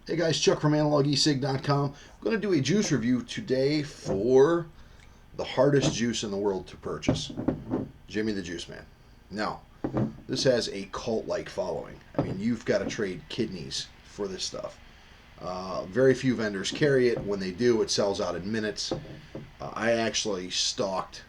Hey guys, Chuck from AnalogEsig.com. I'm going to do a juice review today for the hardest juice in the world to purchase, Jimmy the Juice Man. Now, this has a cult-like following. I mean, you've got to trade kidneys for this stuff. Very few vendors carry it. When they do, it sells out in minutes. I actually stalked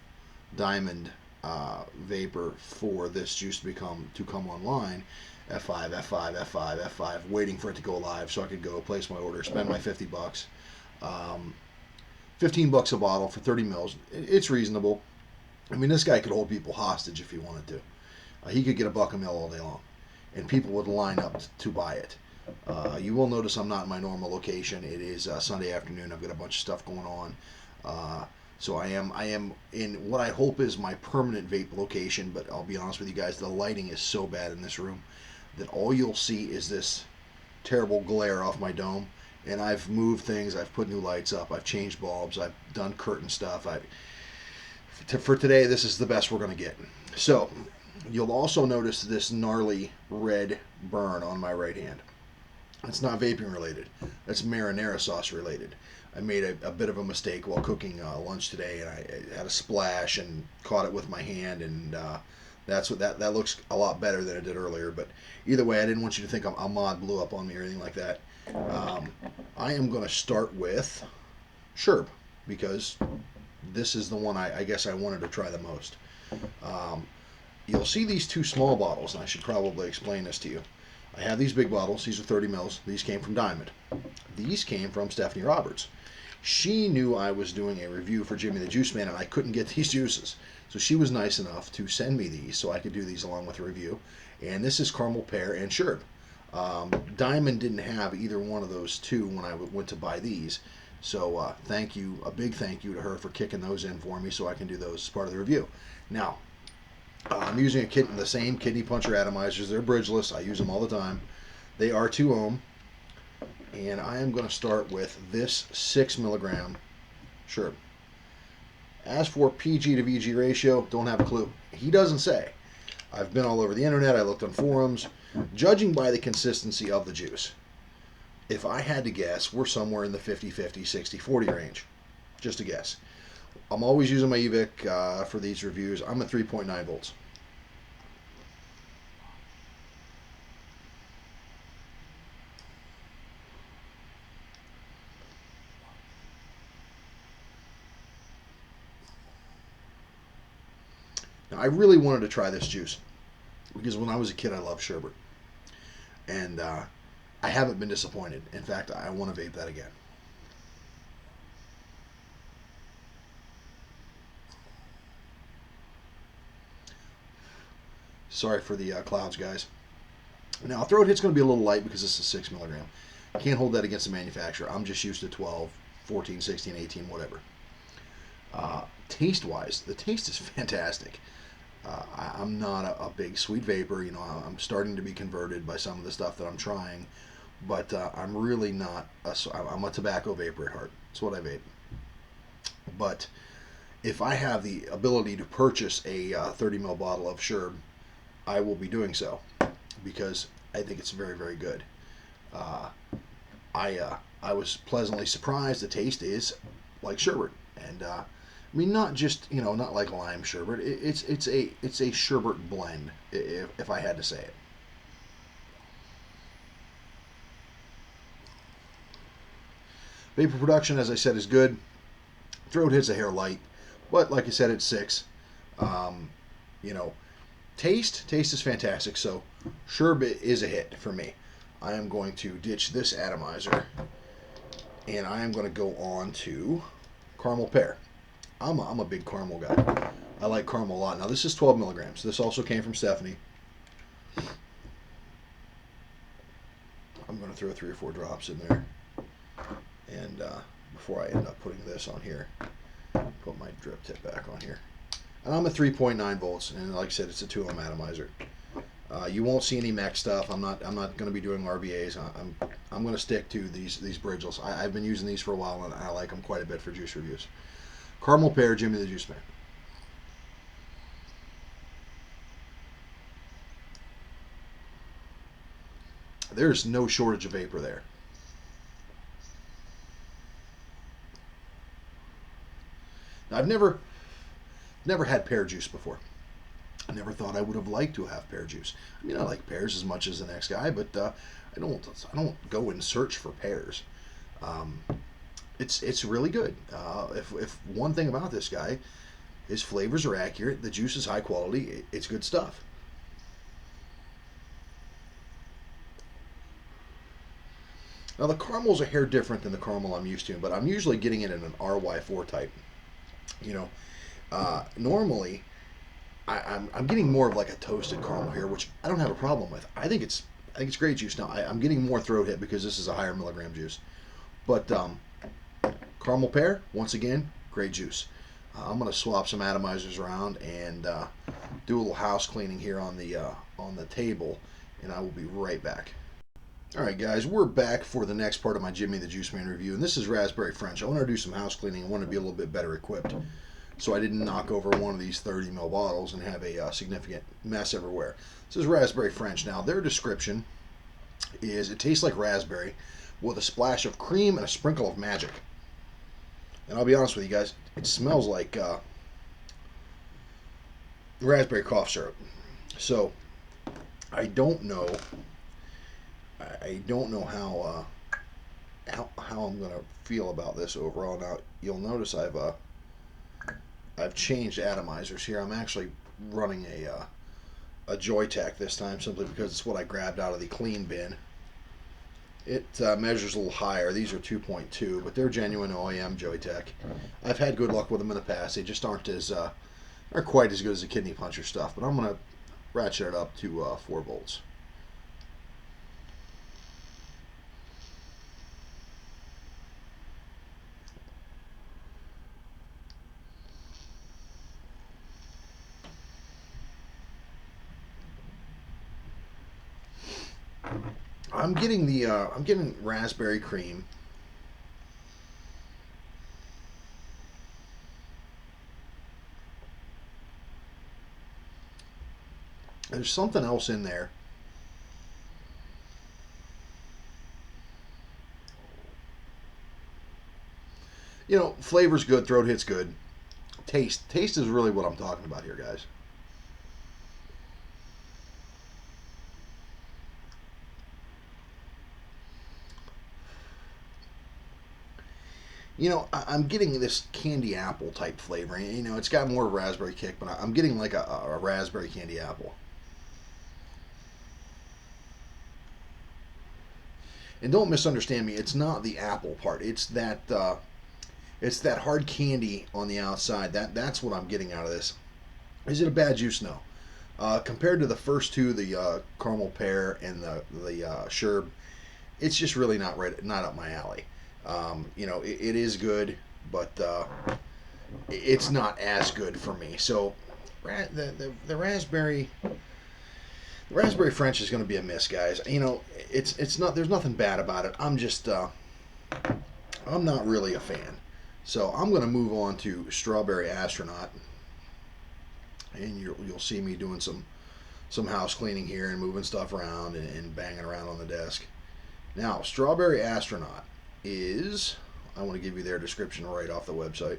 Diamond Vapor for this juice to come online. F5, F5, F5, F5, waiting for it to go live so I could go place my order, spend my $50. 15 bucks a bottle for 30 mils. It's reasonable. I mean, this guy could hold people hostage if he wanted to. He could get a buck a mil all day long, and people would line up to buy it. You will notice I'm not in my normal location. It is Sunday afternoon. I've got a bunch of stuff going on. So I am in what I hope is my permanent vape location, but I'll be honest with you guys, the lighting is so bad in this room that all you'll see is this terrible glare off my dome. And I've moved things, I've put new lights up, I've changed bulbs, I've done curtain stuff. For today, this is the best we're going to get. So you'll also notice this gnarly red burn on my right hand. It's not vaping related. That's marinara sauce related. I made a bit of a mistake while cooking lunch today, and I had a splash and caught it with my hand, and that's what that looks a lot better than it did earlier. But either way, I didn't want you to think a mod blew up on me or anything like that. I am going to start with Shurb because this is the one I guess I wanted to try the most. You'll see these two small bottles, and I should probably explain this to you. I have these big bottles. These are 30 mils. These came from Diamond. These came from Stephanie Roberts. She knew I was doing a review for Jimmy the Juice Man, and I couldn't get these juices. So she was nice enough to send me these so I could do these along with the review. And this is Carmel, Pear, and Shurb. Diamond didn't have either one of those two when I went to buy these. So thank you, a big thank you to her for kicking those in for me so I can do those as part of the review. Now, I'm using the same kidney puncher atomizers. They're bridgeless. I use them all the time. They are 2 ohm. And I am going to start with this 6 milligram Shurb. As for PG to VG ratio, don't have a clue. He doesn't say. I've been all over the internet. I looked on forums. Judging by the consistency of the juice, if I had to guess, we're somewhere in the 50-50, 60-40 range. Just a guess. I'm always using my EVIC for these reviews. I'm at 3.9 volts. Now, I really wanted to try this juice because when I was a kid, I loved sherbet. And I haven't been disappointed. In fact, I want to vape that again. Sorry for the clouds, guys. Now, throat hit's going to be a little light because this is 6 milligram. I can't hold that against the manufacturer. I'm just used to 12, 14, 16, 18, whatever. Taste-wise, the taste is fantastic. I'm not a big sweet vapor. You know, I'm starting to be converted by some of the stuff that I'm trying, but I'm really not. I'm a tobacco vapor at heart. That's what I vape. But if I have the ability to purchase a 30 ml bottle of Shurb, I will be doing so because I think it's very, very good. Uh, I was pleasantly surprised. The taste is like sherbet, and I mean not just not like lime sherbet. It's a sherbet blend if I had to say it. Vapor production, as I said, is good. Throat hits a hair light, but like I said, it's 6. Um, you know, taste is fantastic. So sherbet is a hit for me. I am going to ditch this atomizer, and I am going to go on to caramel pear. I'm a big caramel guy. I like caramel a lot. Now this is 12 milligrams. This also came from Stephanie. I'm going to throw 3 or 4 drops in there, and before I end up putting this on here, put my drip tip back on here. And I'm at 3.9 volts, and like I said, it's a 2 ohm atomizer. You won't see any mech stuff. I'm not going to be doing RVAs. I'm going to stick to these bridgels. I've been using these for a while, and I like them quite a bit for juice reviews. Caramel Pear, Jimmy the Juice Man. There's no shortage of vapor there. I've never had pear juice before. I never thought I would have liked to have pear juice. I mean, I like pears as much as the next guy, but I don't go and search for pears. Um, it's really good. If one thing about this guy, his flavors are accurate. The juice is high quality. It's good stuff. Now the caramel's a hair different than the caramel I'm used to, but I'm usually getting it in an RY4 type. You know, normally I'm getting more of like a toasted caramel here, which I don't have a problem with. I think it's great juice. Now I'm getting more throat hit because this is a higher milligram juice, but caramel pear once again great juice. I'm gonna swap some atomizers around and do a little house cleaning here on the table, and I will be right back. All right, guys, we're back for the next part of my Jimmy the Juice Man review, and this is Raspberry French. I want to do some house cleaning. I want to be a little bit better equipped, so I didn't knock over one of these 30 ml bottles and have a significant mess everywhere. This is Raspberry French. Now, their description is it tastes like raspberry with a splash of cream and a sprinkle of magic. And I'll be honest with you guys, it smells like raspberry cough syrup. So I don't know. I don't know how I'm gonna feel about this overall. Now you'll notice I've changed atomizers here. I'm actually running a Joytech this time simply because it's what I grabbed out of the clean bin. It measures a little higher. These are 2.2, but they're genuine OEM Joytech. I've had good luck with them in the past. They just aren't quite as good as the kidney puncher stuff. But I'm gonna ratchet it up to 4 volts. I'm getting raspberry cream. There's something else in there. Flavor's good, throat hit's good. Taste is really what I'm talking about here, guys. I'm getting this candy apple type flavor. It's got more raspberry kick, but I'm getting like a raspberry candy apple. And don't misunderstand me. It's not the apple part. It's that hard candy on the outside. That's what I'm getting out of this. Is it a bad juice? No. Compared to the first two, the caramel pear and the Shurb, it's just really not up my alley. It is good, but it's not as good for me. So the raspberry French is going to be a miss, guys. It's not. There's nothing bad about it. I'm not really a fan. So I'm going to move on to Strawberry Astronaut, and you'll see me doing some house cleaning here and moving stuff around and banging around on the desk. Now, Strawberry Astronaut is, I want to give you their description right off the website.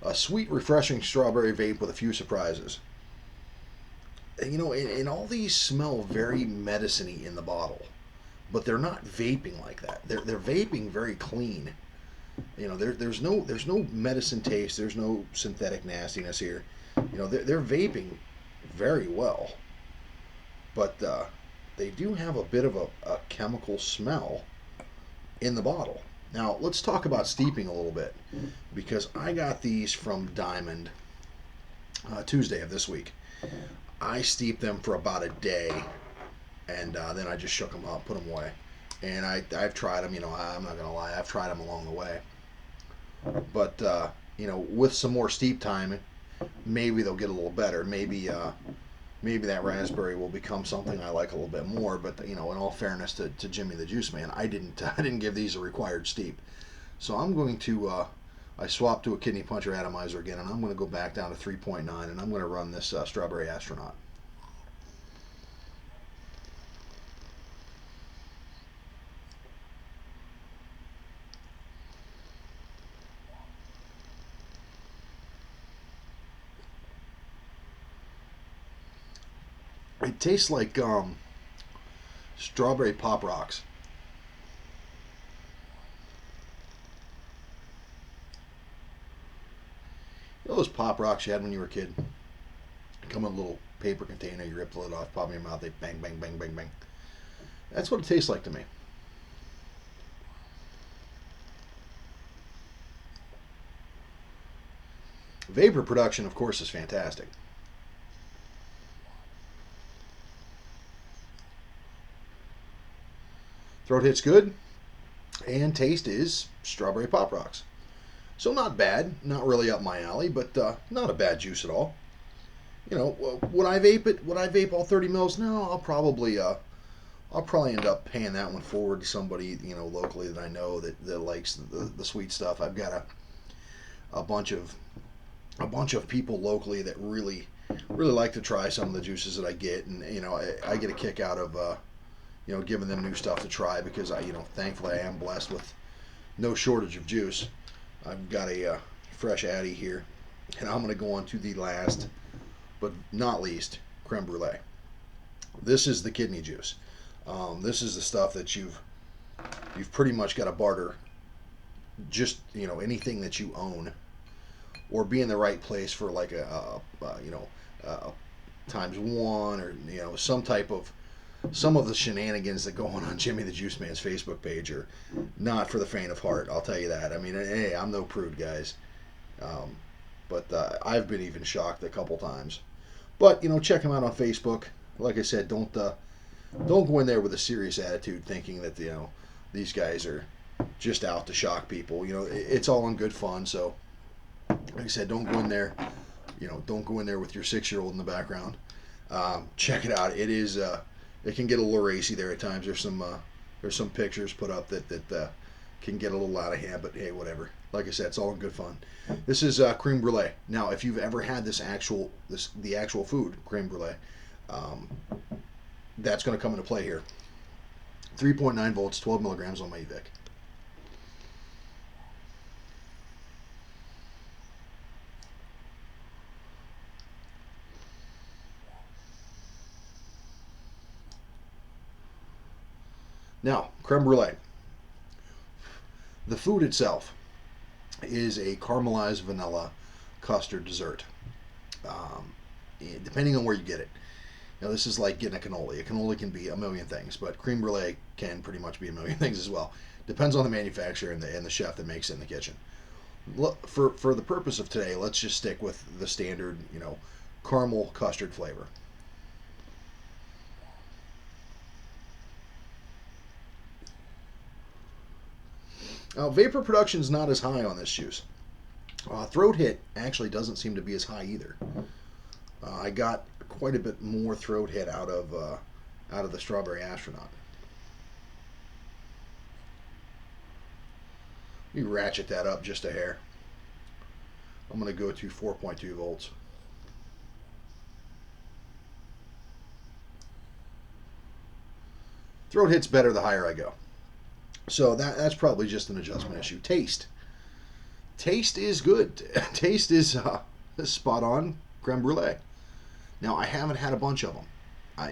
A sweet, refreshing strawberry vape with a few surprises. And all these smell very medicine-y in the bottle, but they're not vaping like that. They're vaping very clean. There's no medicine taste. There's no synthetic nastiness here. They're vaping very well, but they do have a bit of a chemical smell in the bottle. Now let's talk about steeping a little bit, because I got these from Diamond Tuesday of this week. I steeped them for about a day, and then I just shook them up, put them away. And I've tried them. I'm not gonna lie, I've tried them along the way. But with some more steep time, maybe they'll get a little better. Maybe that raspberry will become something I like a little bit more. But in all fairness to Jimmy the Juice Man, I didn't give these a required steep. So I'm going to I swapped to a kidney puncher atomizer again, and I'm going to go back down to 3.9, and I'm going to run this Strawberry Astronaut. It tastes like strawberry Pop Rocks. You know those Pop Rocks you had when you were a kid? They come in a little paper container. You rip the lid off, pop in your mouth. They bang, bang, bang, bang, bang. That's what it tastes like to me. Vapor production, of course, is fantastic. Throat hit's good, and taste is strawberry Pop Rocks. So not bad, not really up my alley, but not a bad juice at all. You know, would I vape it? Would I vape all 30 mils? No, I'll probably end up paying that one forward to somebody, you know, locally that I know that likes the sweet stuff. I've got a bunch of people locally that really like to try some of the juices that I get, and you know, I get a kick out of you know, giving them new stuff to try because you know, thankfully I am blessed with no shortage of juice. I've got a fresh Addy here, and I'm going to go on to the last, but not least, Creme Brulee. This is the kidney juice. This is the stuff that you've pretty much got to barter just, you know, anything that you own, or be in the right place for like you know, times one, or you know, some of the shenanigans that go on Jimmy the Juice Man's Facebook page are not for the faint of heart. I'll tell you that. I mean, hey, I'm no prude, guys. But I've been even shocked a couple times. But you know, check him out on Facebook. Like I said, don't go in there with a serious attitude, thinking that, you know, these guys are just out to shock people. You know, it's all in good fun. So, like I said, don't go in there. You know, don't go in there with your 6-year-old in the background. Check it out. It is. It can get a little racy there at times. There's some pictures put up that can get a little out of hand, but hey, whatever. Like I said, it's all in good fun. This is Creme Brulee. Now, if you've ever had the actual food, Creme Brulee, that's going to come into play here. 3.9 volts, 12 milligrams on my eVic. Now, creme brulee. The food itself is a caramelized vanilla custard dessert. Depending on where you get it. Now, this is like getting a cannoli. A cannoli can be a million things, but creme brulee can pretty much be a million things as well. Depends on the manufacturer and the chef that makes it in the kitchen. For the purpose of today, let's just stick with the standard, you know, caramel custard flavor. Vapor production is not as high on this juice. Throat hit actually doesn't seem to be as high either. I got quite a bit more throat hit out of the strawberry astronaut. Let me ratchet that up just a hair. I'm going to go to 4.2 volts. Throat hit's better the higher I go. So that's probably just an adjustment issue. Taste is good. Taste is spot on creme brulee. Now, I haven't had a bunch of them.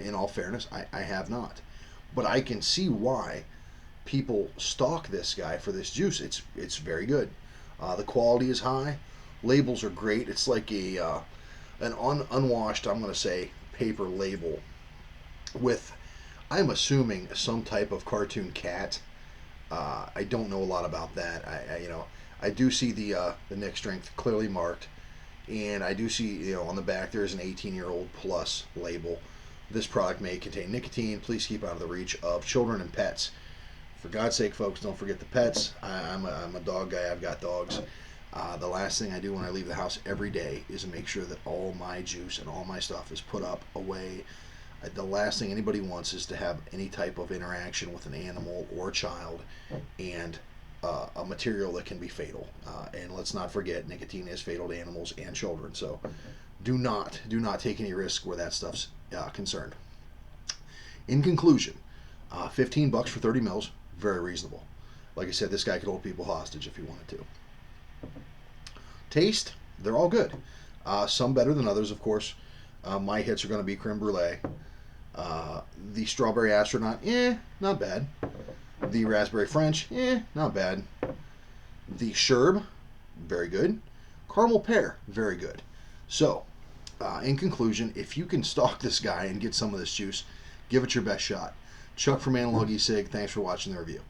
In all fairness, I have not. But I can see why people stalk this guy for this juice. It's very good. The quality is high. Labels are great. It's like an unwashed, I'm going to say, paper label with, I'm assuming, some type of cartoon cat. I don't know a lot about that. I do see the neck strength clearly marked, and I do see, you know, on the back there is an 18-year-old plus label. This product may contain nicotine. Please keep out of the reach of children and pets. For God's sake, folks, don't forget the pets. I'm a dog guy. I've got dogs. The last thing I do when I leave the house every day is make sure that all my juice and all my stuff is put up away. The last thing anybody wants is to have any type of interaction with an animal or a child and a material that can be fatal. And let's not forget, nicotine is fatal to animals and children. So do not take any risk where that stuff's concerned. In conclusion, $15 for 30 mils, very reasonable. Like I said, this guy could hold people hostage if he wanted to. Taste, they're all good. Some better than others, of course. My hits are going to be creme brulee. The Strawberry Astronaut, not bad. The Raspberry French, not bad. The Shurb, very good. Caramel Pear, very good. So, in conclusion, if you can stalk this guy and get some of this juice, give it your best shot. Chuck from Analog eSig, thanks for watching the review.